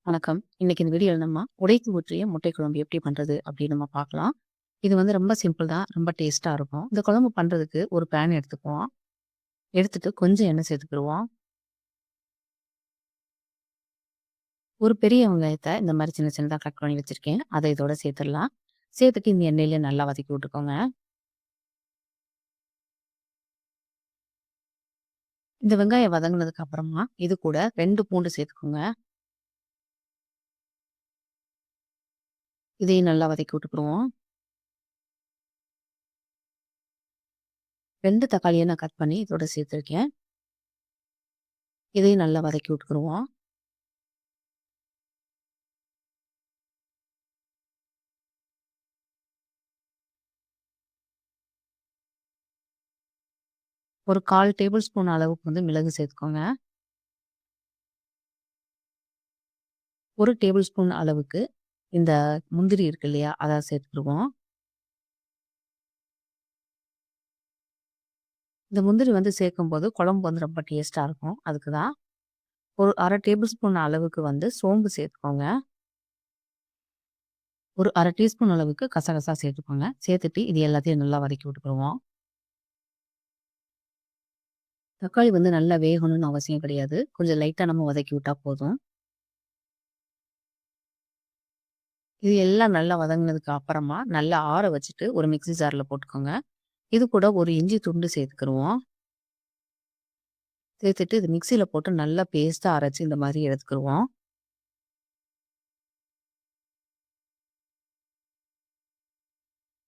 வணக்கம். இன்னைக்கு இந்த வீடியோல நம்ம உடைத்து ஊற்றிய முட்டை குழம்பு எப்படி பண்றது அப்படின்னு நம்ம பார்க்கலாம். இது வந்து ரொம்ப சிம்பிள் தான். ரொம்ப டேஸ்ட்டா இருக்கும். இந்த குழம்பு பண்றதுக்கு ஒரு பேன் எடுத்துக்குவோம். எடுத்துட்டு கொஞ்சம் எண்ணெய் சேர்த்துக்கிருவோம். ஒரு பெரிய வெங்காயத்த இந்த மாரி சின்ன சின்னதா கட் பண்ணி வச்சிருக்கேன். அத இதோட சேர்த்துடலாம். சேர்த்துட்டு இந்த எண்ணெயிலே நல்லா வதக்கி விட்டுக்கோங்க. இந்த வெங்காயம் வதங்குனதுக்கு அப்புறமா இது கூட 2 பூண்டு சேர்த்துக்கோங்க. இதையும் நல்லா வதக்கி விட்டுக்குருவோம். 2 தக்காளிய நான் கட் பண்ணி இதோட சேர்த்துருக்கேன். இதையும் நல்லா வதக்கி விட்டுக்குருவோம். ஒரு 1/4 டேபிள் ஸ்பூன் அளவுக்கு வந்து மிளகு சேர்த்துக்கோங்க. 1 டேபிள் ஸ்பூன் அளவுக்கு இந்த முந்திரி இருக்கு இல்லையா? அத சேர்த்துக்குருவோம். இந்த முந்திரி வந்து சேர்க்கும்போது குழம்பு வந்து ரொம்ப டேஸ்ட்டா இருக்கும். அதுக்கு தான். ஒரு 1/2 டேபிள் ஸ்பூன் அளவுக்கு வந்து சோம்பு சேர்த்துக்கோங்க. ஒரு 1/2 டீஸ்பூன் அளவுக்கு கசகசா சேர்த்துக்கோங்க. சேர்த்துட்டு இது எல்லாத்தையும் நல்லா வதக்கி விட்டுக்குருவோம். தக்காளி வந்து நல்லா வேகணும்னு அவசியம் கிடையாது. கொஞ்சம் லைட்டா நம்ம வதக்கி விட்டா போதும். இது எல்லாம் நல்லா வதங்குனதுக்கு அப்புறமா நல்லா ஆற வச்சுட்டு ஒரு மிக்ஸி ஜார்ல போட்டுக்கோங்க. இது கூட ஒரு இஞ்சி துண்டு சேர்த்துக்குருவோம். சேர்த்துட்டு இது மிக்ஸியில போட்டு நல்லா பேஸ்ட்டா அரைச்சு இந்த மாரி எடுத்துக்குருவோம்.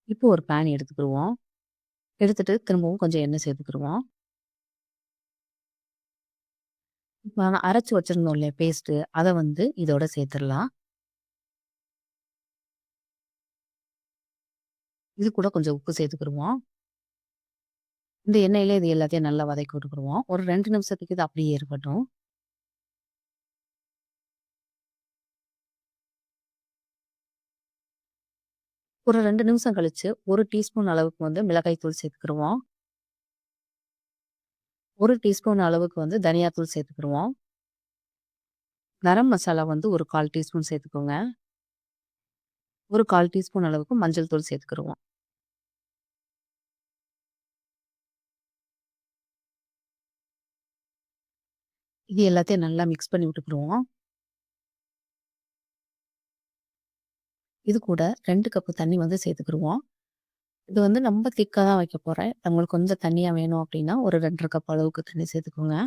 இப்போ ஒரு பேன் எடுத்துக்குருவோம். எடுத்துட்டு திரும்பவும் கொஞ்சம் எண்ணெய் சேர்த்துக்குருவோம். இப்ப அரைச்சு வச்சிருந்தோம் இல்லையா பேஸ்ட்டு, அத வந்து இதோட சேர்த்துரலாம். இது கூட கொஞ்சம் உப்பு சேர்த்துக்குருவோம். இந்த எண்ணெயிலே இது எல்லாத்தையும் நல்லா வதக்கி விட்டுக்குருவோம். ஒரு 2 நிமிஷத்துக்கு இது அப்படியே இருக்கட்டும். ஒரு 2 நிமிஷம் கழிச்சு 1 டீஸ்பூன் அளவுக்கு வந்து மிளகாய் தூள் சேர்த்துக்குருவோம். 1 டீஸ்பூன் அளவுக்கு வந்து தனியா தூள் சேர்த்துக்குருவோம். கரம் மசாலா வந்து ஒரு 1/4 டீஸ்பூன் சேர்த்துக்கோங்க. ஒரு 1/4 டீஸ்பூன் அளவுக்கு மஞ்சள் தூள் சேர்த்துக்குருவோம். இது எல்லாத்தையும் நல்லா மிக்ஸ் பண்ணி விட்டுக்குருவோம். இது கூட 2 கப்பு தண்ணி வந்து சேர்த்துக்குருவோம். இது வந்து ரொம்ப திக்கா தான் வைக்க போறேன். உங்களுக்கு கொஞ்சம் தண்ணியா வேணும் அப்படின்னா, ஒரு 2 1/2 கப் அளவுக்கு தண்ணி சேர்த்துக்கோங்க.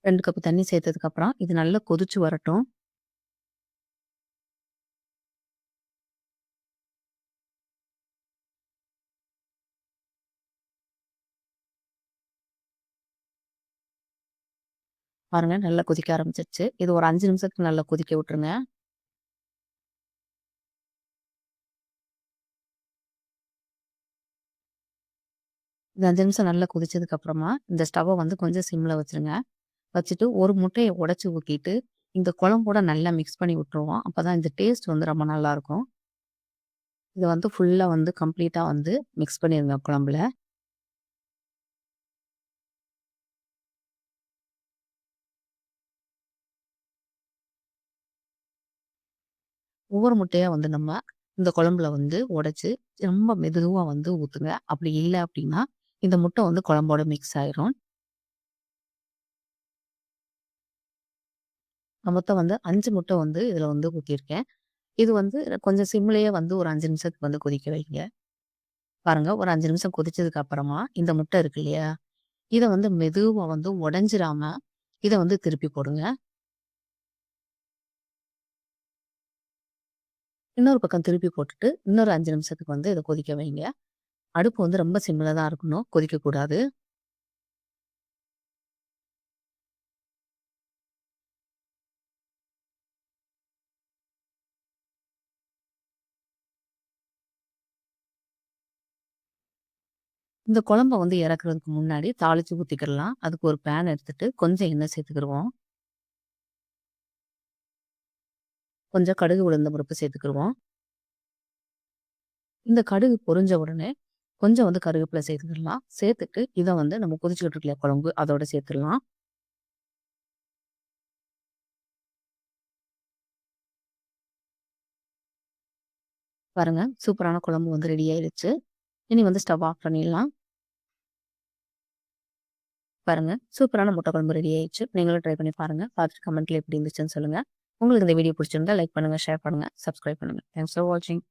2 கப் தண்ணி சேர்த்ததுக்கப்புறம், இது நல்லா கொதிச்சு வரட்டும். பாருங்க நல்லா கொதிக்க ஆரம்பிச்சிருச்சு. இது ஒரு 5 நிமிஷத்துக்கு நல்லா கொதிக்க விட்டுருங்க. இந்த 5 நிமிஷம் நல்லா கொதிச்சதுக்கு அப்புறமா, இந்த ஸ்டவ்வ வந்து கொஞ்சம் சிம்ல வச்சுருங்க. வச்சுட்டு ஒரு முட்டைய உடைச்சு ஊத்திட்டு, இந்த குழம்போட நல்லா மிக்ஸ் பண்ணி விட்டுருவோம். அப்பதான் இந்த டேஸ்ட் வந்து ரொம்ப நல்லாருக்கும். இத வந்து ஃபுல்லா வந்து கம்ப்ளீட்டா வந்து மிக்ஸ் பண்ணிருங்க குழம்புல. ஒவ்வொரு முட்டையா வந்து நம்ம இந்த குழம்புல வந்து உடைச்சு, ரொம்ப மெதுவா வந்து ஊத்துங்க. அப்படி இல்ல அப்படின்னா, இந்த முட்டை வந்து குழம்போட மிக்ஸ் ஆயிரும். நான் மொத்தம் வந்து 5 முட்டை வந்து இதுல வந்து ஊத்தியிருக்கேன். இது வந்து கொஞ்சம் சிம்லயே வந்து ஒரு 5 நிமிஷத்துக்கு வந்து கொதிக்க வைங்க. பாருங்க ஒரு 5 நிமிஷம் கொதிச்சதுக்கு அப்புறமா, இந்த முட்டை இருக்கு இல்லையா? இத வந்து மெதுவா வந்து உடைஞ்சிராம, இத வந்து திருப்பி போடுங்க. இன்னொரு பக்கம் திருப்பி போட்டுட்டு, இன்னொரு 5 நிமிஷத்துக்கு வந்து இத கொதிக்க வைங்க. அடுப்பு வந்து ரொம்ப சிம்ல தான் இருக்கணும். கொதிக்கக்கூடாது. இந்த குழம்ப வந்து இறக்குறதுக்கு முன்னாடி தாளிச்சு ஊத்திக்கிடலாம். அதுக்கு ஒரு பேன் எடுத்துட்டு, கொஞ்சம் எண்ணெய் சேர்த்துக்கிருவோம். கொஞ்சம் கடுகு, உளுந்தம் பருப்பு சேர்த்துக்கிருவோம். இந்த கடுகு பொரிஞ்ச உடனே, கொஞ்சம் வந்து கருவேப்பிலை சேர்த்துக்கிடலாம். சேர்த்துட்டு, இத வந்து நம்ம கொதிச்சுக்கிட்டு இருக்கு இல்லையா குழம்பு, அதோட சேர்த்துடலாம். பாருங்க சூப்பரான குழம்பு வந்து ரெடி ஆயிடுச்சு. இனி வந்து ஸ்டவ் ஆஃப் பண்ணிடலாம். பாருங்க சூப்பரான முட்டை குழம்பு ரெடி ஆயிடுச்சு. நீங்களும் ட்ரை பண்ணி பாருங்க. பார்த்துட்டு கமெண்ட்ல எப்படி இருந்துச்சுன்னு சொல்லுங்க. உங்களுக்கு இந்த வீடியோ பிடிச்சிருந்தா லைக் பண்ணுங்க, ஷேர் பண்ணுங்க, சப்ஸ்கிரைப் பண்ணுங்க. தேங்க்ஸ் ஃபார் வாட்சிங்.